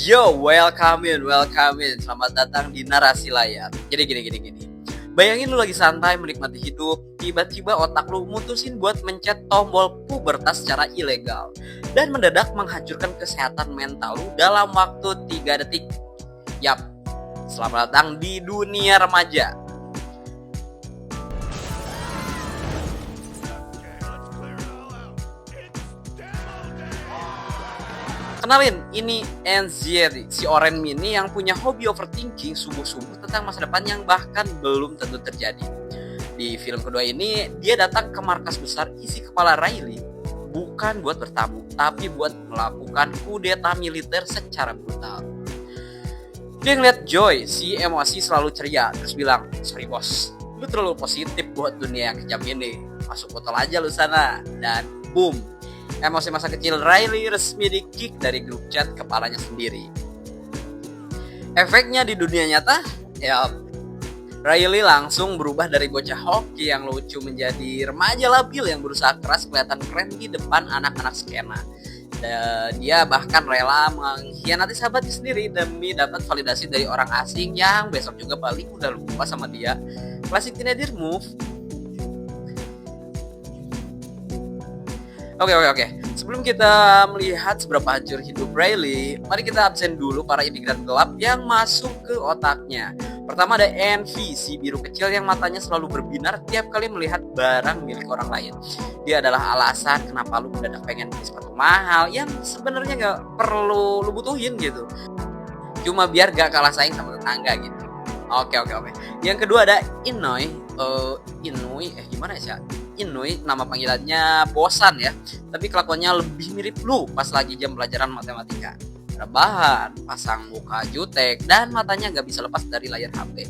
Yo, welcome in. Selamat datang di narasi layar. Jadi gini. Bayangin lu lagi santai menikmati hidup, tiba-tiba otak lu mutusin buat mencet tombol pubertas secara ilegal dan mendadak menghancurkan kesehatan mental lu dalam waktu 3 detik. Yap, selamat datang di dunia remaja. Kenalin, ini Anxiety, si Oren Mini yang punya hobi overthinking subuh-subuh tentang masa depan yang bahkan belum tentu terjadi. Di film kedua ini, dia datang ke markas besar isi kepala Riley bukan buat bertamu, tapi buat melakukan kudeta militer secara brutal. Dia ngeliat Joy, si emosi selalu ceria, terus bilang, "Sorry bos, lu terlalu positif buat dunia yang kejam ini. Masuk botol aja lu sana." Dan boom, emosi masa kecil Riley resmi di-kick dari grup chat kepalanya sendiri. Efeknya di dunia nyata, ya Riley langsung berubah dari bocah hoki yang lucu menjadi remaja labil yang berusaha keras kelihatan keren di depan anak-anak skena. Dia bahkan rela mengkhianati sahabatnya sendiri demi dapat validasi dari orang asing yang besok juga paling udah lupa sama dia. Klasik teenager move. Oke. Sebelum kita melihat seberapa hancur hidup Riley, mari kita absen dulu para imigran gelap yang masuk ke otaknya. Pertama ada Envy, si biru kecil yang matanya selalu berbinar tiap kali melihat barang milik orang lain. Dia adalah alasan kenapa lu mendadak pengen beli sepatu mahal yang sebenarnya gak perlu lu butuhin gitu. Cuma biar gak kalah saing sama tetangga gitu. Oke. Yang kedua ada Inouye. Inouye, nama panggilannya bosan ya, tapi kelakuannya lebih mirip lu pas lagi jam pelajaran matematika. Rebahan, pasang muka jutek, dan matanya gak bisa lepas dari layar HP.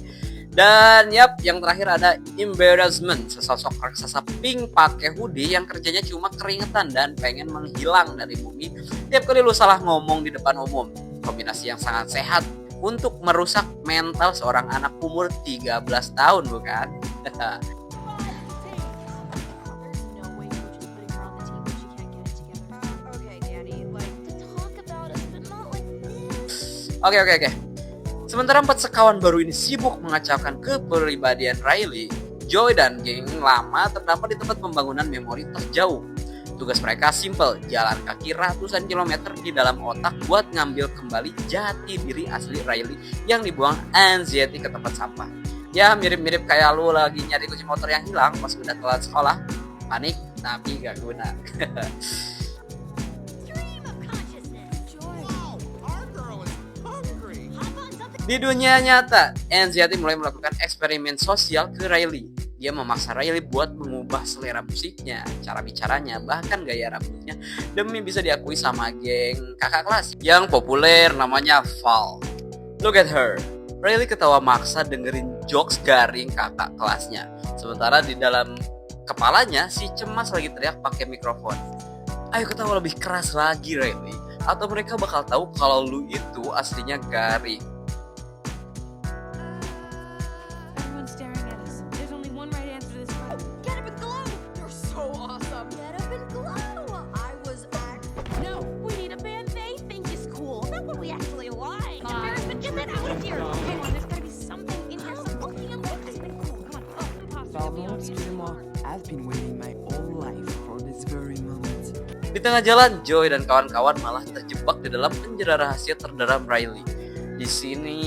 Dan yang terakhir ada Embarrassment, sesosok raksasa pink pakai hoodie yang kerjanya cuma keringetan dan pengen menghilang dari bumi tiap kali lu salah ngomong di depan umum. Kombinasi yang sangat sehat untuk merusak mental seorang anak umur 13 tahun, bukan? Oke. Sementara 4 sekawan baru ini sibuk mengacaukan kepribadian Riley, Joy dan geng lama terdampar di tempat pembangunan memori terjauh. Tugas mereka simple, jalan kaki ratusan kilometer di dalam otak buat ngambil kembali jati diri asli Riley yang dibuang Anxiety ke tempat sampah. Ya mirip-mirip kayak lu lagi nyari kunci motor yang hilang pas udah telat sekolah. Panik tapi gak guna. Di dunia nyata, Anxiety mulai melakukan eksperimen sosial ke Riley. Dia memaksa Riley buat mengubah selera musiknya, cara bicaranya, bahkan gaya rambutnya demi bisa diakui sama geng kakak kelas yang populer namanya Val. Look at her. Riley ketawa maksa dengerin jokes garing kakak kelasnya. Sementara di dalam kepalanya si cemas lagi teriak pakai mikrofon. "Ayo ketawa lebih keras lagi Riley, atau mereka bakal tahu kalau lu itu aslinya garing." Di tengah jalan, Joy dan kawan-kawan malah terjebak di dalam penjara rahasia terdalam Riley. Di sini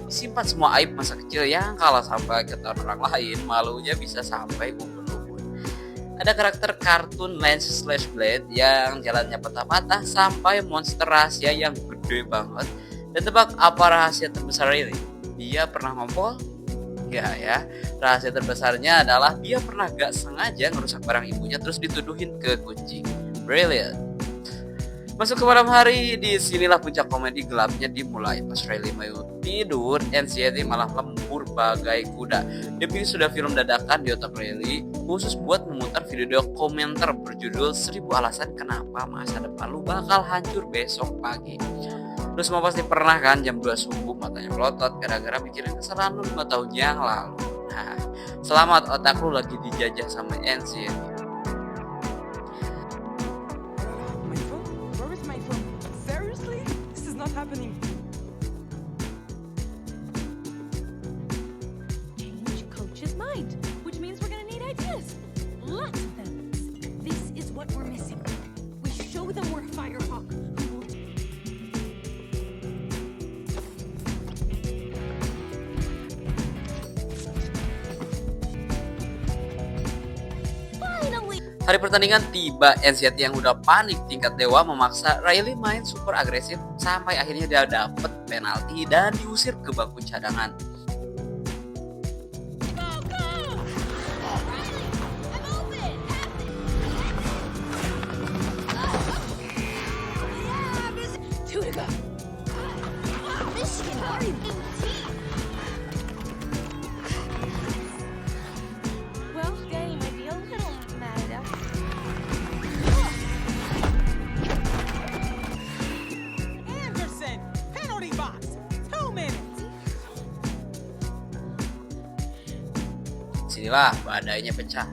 simpan semua aib masa kecil yang kalau sampai ketahuan orang lain, malunya bisa sampai ubun-ubun. Ada karakter kartun Lance/Blade yang jalannya patah-patah sampai monster rahasia yang gede banget. Dan tebak apa rahasia terbesar Riley? Dia pernah ngompol? Enggak ya. Rahasia terbesarnya adalah dia pernah gak sengaja ngerusak barang ibunya terus dituduhin ke kucing. Brilliant. Masuk ke malam hari, disinilah puncak komedi gelapnya dimulai. Pas Riley mau tidur, Anxiety malah lembur bagai kuda. Dia pikir sudah film dadakan di otak Riley, khusus buat memutar video dokumenter berjudul 1000 alasan kenapa masa depan lu bakal hancur besok pagi. Lu semua pasti pernah kan jam 2 subuh matanya melotot gara-gara mikirin kesalahan lu 5 tahun yang lalu. Nah, selamat, otak lu lagi dijajah sama Anxiety. Hari pertandingan tiba, NCT yang udah panik tingkat dewa memaksa Riley main super agresif sampai akhirnya dia dapet penalti dan diusir ke bangku cadangan. Sinilah badainya pecah.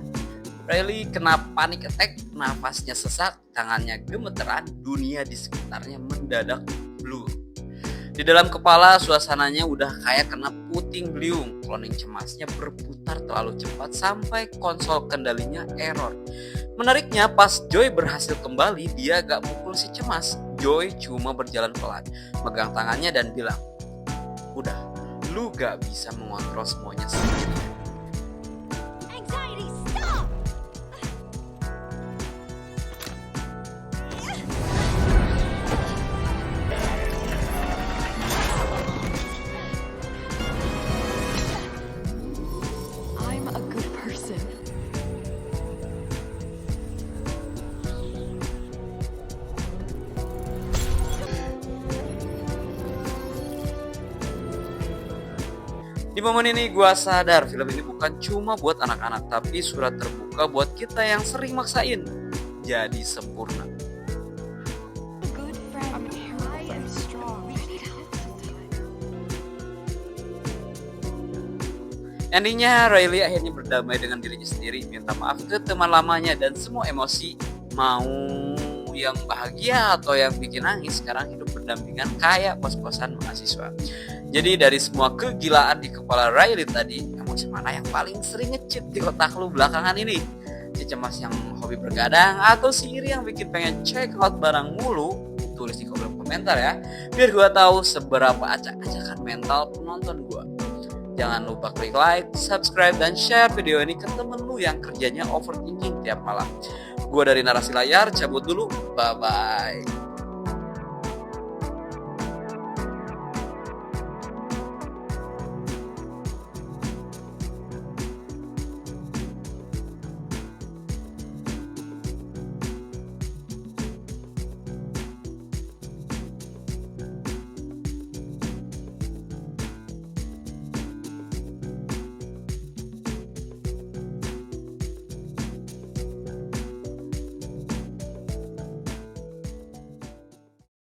Riley kena panic attack, nafasnya sesak, tangannya gemeteran, dunia di sekitarnya mendadak blur. Di dalam kepala suasananya udah kayak kena puting beliung. Cloning cemasnya berputar terlalu cepat sampai konsol kendalinya error. Menariknya pas Joy berhasil kembali, dia gak mukul si cemas. Joy cuma berjalan pelan, megang tangannya dan bilang, "Udah, lu gak bisa mengontrol semuanya sendiri." Di momen ini gua sadar film ini bukan cuma buat anak-anak, tapi surat terbuka buat kita yang sering maksain jadi sempurna. Endingnya Riley akhirnya berdamai dengan dirinya sendiri, minta maaf ke teman lamanya dan semua emosi, mau yang bahagia atau yang bikin nangis, sekarang hidup berdampingan kayak kos-kosan mahasiswa. Jadi dari semua kegilaan di kepala Riley tadi, emosi mana yang paling sering ngecit di otak lu belakangan ini? Si cemas yang hobi bergadang atau si iri yang bikin pengen check out barang mulu? Tulis di kolom komentar ya, biar gua tahu seberapa acak-acakan mental penonton gua. Jangan lupa klik like, subscribe, dan share video ini ke temen lu yang kerjanya overthinking tiap malam. Gua dari Narasi Layar cabut dulu, bye-bye.